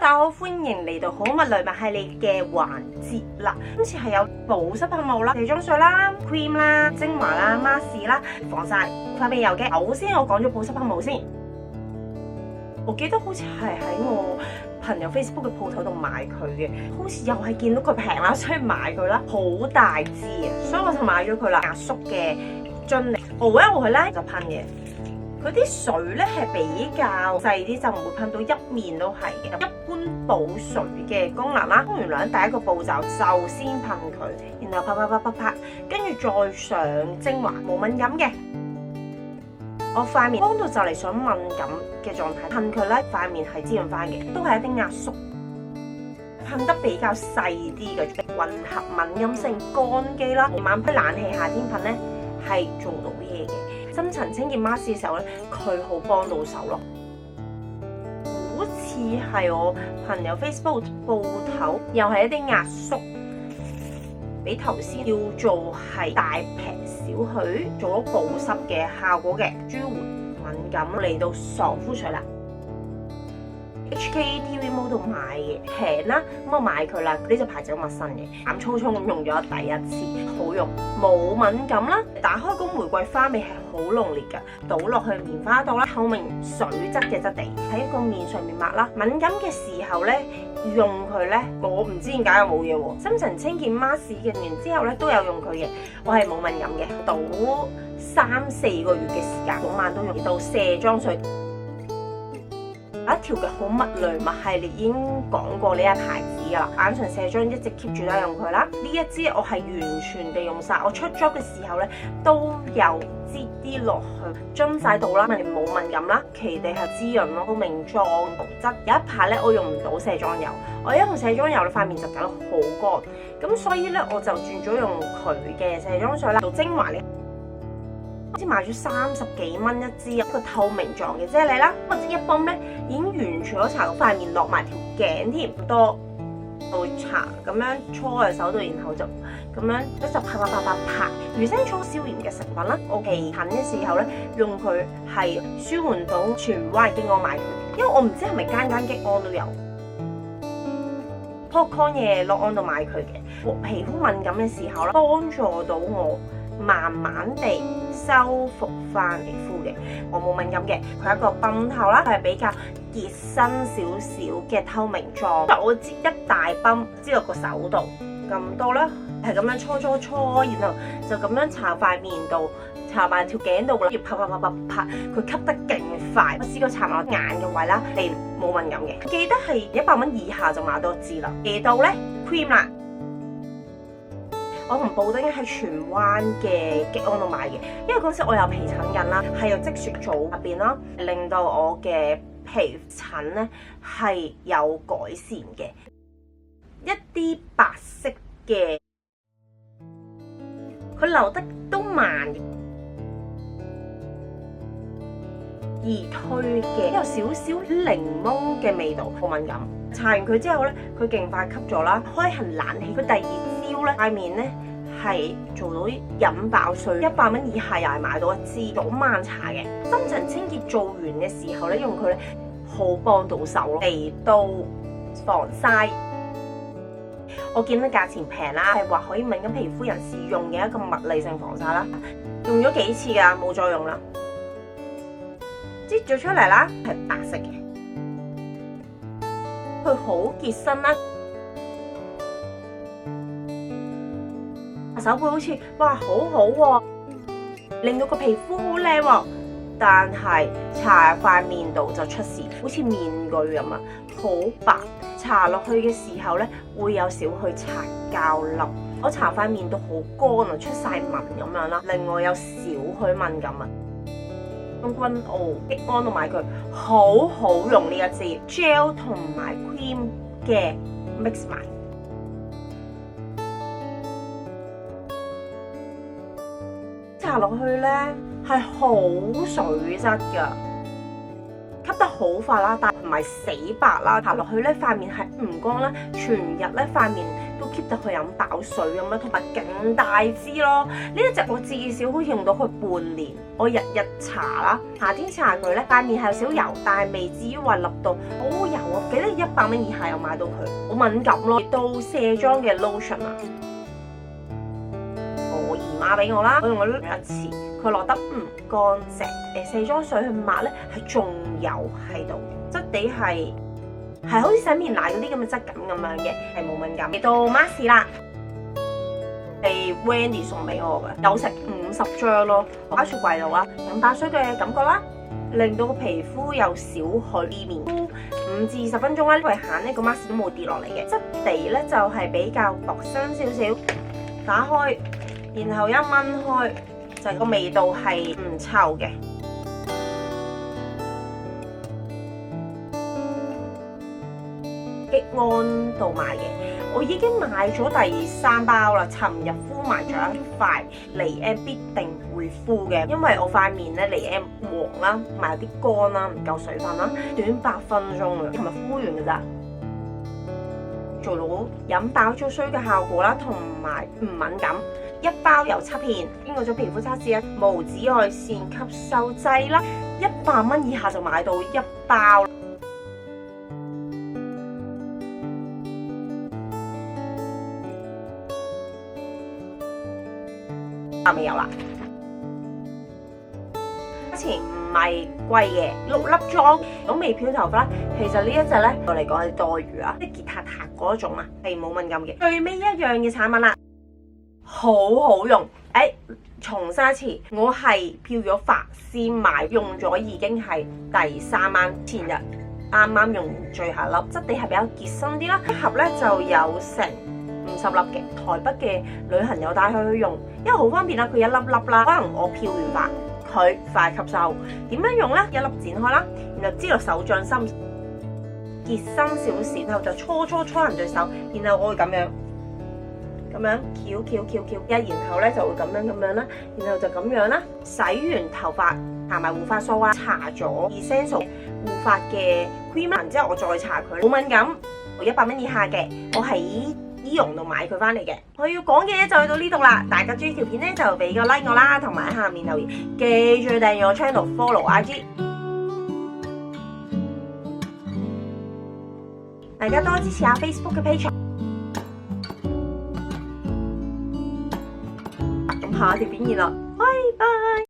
大家好，歡迎嚟到好物類物系列嘅環節啦。今次係有保濕噴霧啦、卸妝水啦、cream 啦、精華啦、mask 啦、防曬塊面油嘅。首先我講咗保濕噴霧先，我記得好似係喺我朋友 Facebook 嘅鋪頭度買佢嘅，好似又係見到佢平啦，所以買佢啦。好大支啊，所以我就買咗佢啦。壓縮嘅樽嚟，熬一熬佢咧就噴嘅。佢啲水咧係比較細啲，就唔會噴到一面都係嘅。一般補水嘅功能啦，沖完涼第一個步驟就先噴佢，然後啪，跟住再上精華，冇敏感嘅。我塊面幫到就嚟想敏感嘅狀態，噴佢咧塊面係滋潤翻嘅，都係一啲壓縮，噴得比較細啲嘅混合敏感性乾肌啦。晚噴冷氣夏天噴咧係做到嘢嘅。深層清潔 mask 嘅時候咧，佢好幫到手咯。好似係我朋友 Facebook 鋪頭，又係一啲壓縮，比頭先叫做係大撇少許，做到保濕嘅效果嘅，舒緩敏感。嚟到爽膚水啦。HKTV Mall 度買嘅平啦，咁我買佢啦。呢隻牌子好陌生嘅，膽粗粗咁用咗第一次，好用，冇敏感啦。打開個玫瑰花味係好濃烈㗎，倒落去棉花度啦，透明水質嘅質地喺個面上面抹啦。敏感嘅時候咧，用佢咧，我唔知點解又冇嘢喎。深層清潔 mask 嘅完之後咧都有用佢嘅，我係冇敏感嘅，倒3-4個月嘅時間，早晚都用到卸妝水。有一條嘅好物類物系列已經講過呢一牌子噶啦，眼唇卸妝一直 keep 住都用佢啦。呢一支我係完全地用晒，我出 job 嘅時候咧都有擠啲落去，樽晒到啦，咪冇敏感啦，其地係滋潤咯，透明狀塗質。有一排咧我用唔到卸妝油，我一用卸妝油咧塊面就搞得好乾，咁所以咧我就轉咗用佢嘅卸妝水啦，做精華咧。好似買咗30幾蚊一支，一個透明狀嘅啫喱啦，我一泵咧已經完全都搽到塊面，落埋條頸添，多我會搽咁樣搓喺手度，然後就咁樣一就啪，魚腥草消炎嘅成分啦。我皮痕嘅時候咧，用佢係舒緩到全彎激安買佢，因為我唔知係咪間激安都有。Popcorn 嘅樂安度買佢嘅，皮膚敏感嘅時候咧，幫助到我慢慢地修復翻皮膚嘅，我冇敏感嘅。佢係一個泵頭啦，佢係比較結身少少嘅透明狀。我擠一大泵，擠落個手度咁多啦，係咁樣搓，然後就咁樣搽塊面度，搽埋條頸度啦，要啪，佢吸得勁快。我試過搽埋眼嘅位啦，你冇敏感嘅。記得係100蚊以下就買多支啦。嚟到咧 cream 啦。我同布丁喺荃灣嘅激安度買嘅，因為嗰時我有皮疹緊啦，係有積雪組入邊啦，令到我嘅皮疹咧係有改善嘅。一啲白色嘅，佢流得都慢，易退嘅，有少少檸檬嘅味道，好敏感。搽完佢之後咧，佢勁快吸咗啦，開行冷氣。佢第二招咧，塊面咧係做到引爆水，100蚊以下又係買到一支，早晚搽嘅。深層清潔做完嘅時候咧，用佢咧好幫到手。嚟到防曬，我見到價錢平啦，係話可以敏感皮膚人士用嘅一個物理性防曬啦。用咗幾次㗎，冇再用啦。擠咗出嚟啦，係白色嘅。佢好結身啦，手背好似哇好好喎，令到個皮膚好靚喎，但係搽塊面度就出事，好似面具咁啊，好白。搽落去嘅時候咧，會有少許擦膠粒。我搽塊面度好乾啊，出晒紋咁樣啦，另外有少許敏感啊。君澳激安度買佢，好好用呢一支 gel 同埋 cream 嘅 mix 埋，搽落去咧係好水質噶，吸得好快啦，但唔係死白啦。搽落去咧塊面係唔乾啦，全日咧塊面都 keep 得佢飲飽水咁樣，同埋勁大支咯。呢一隻我至少可以用到佢半年。我日日搽啦，夏天搽佢咧塊面係有少油，但係未至於話立到好油啊我記得100蚊以下有買到佢，好敏感咯。到卸妝嘅 lotion 啊，我姨媽俾我啦，我用咗一次，佢落得唔乾淨，卸妝水去抹咧係仲有喺度嘅，質地係好似洗面奶嗰啲咁嘅質感咁樣嘅，係冇敏感。嚟到 mask 啦，係 Wendy 送俾我嘅，有成50張咯，擺雪櫃度啦，飲白水嘅感覺啦，令到個皮膚有少許面敷5至10分鐘啦，因為行呢個 mask 都冇跌落嚟嘅，質地咧就係比較薄身少少，打開然後一掹開就個味道係唔臭嘅。激安度買嘅，我已經買咗第3包啦。尋日敷埋咗一塊，離 M 必定會敷嘅，因為我塊面咧離 M 黃啦，同埋有啲乾啦，唔夠水分啦，短8分鐘啊，尋日敷完㗎咋，做到飲飽咗水嘅效果啦，同埋唔敏感。1包有7片，經過咗皮膚測試啊，無紫外線吸收劑啦，100蚊以下就買到1包。未有啦，價錢唔係貴嘅，6粒裝。如果未漂頭髮啦，其實呢一隻咧對我嚟講係多餘啊，即係結塔塔嗰種啊，係冇敏感嘅。最尾一樣嘅產品啦，好好用。重申一次，我係漂咗髮先買，用咗已經係第3晚，前日啱啱用完最後一粒，質地係比較結身啲啦。一盒咧就有成50粒嘅，台北嘅旅行有帶佢去用，因為好方便啦，佢一粒粒啦。可能我漂完髮，佢快吸收。點樣用呢？一粒剪開啦，然後擠落手掌心，結身少少，然後就搓人對手，然後我會咁樣翹，然後咧就會咁樣啦，然後就咁樣啦。洗完頭髮，搽埋護髮素啊，搽咗 Essential 護髮嘅 cream 啦，然之後我再搽佢，冇敏感，100蚊以下嘅，我喺醫容度買佢翻嚟嘅。我要講嘅嘢就去到呢度啦，大家中意條片咧就俾個 like 我啦，同埋喺下面留言，記住訂閱我 channel，follow IG， 大家多支持下 Facebook 嘅 page。咁下條片見啦，拜拜。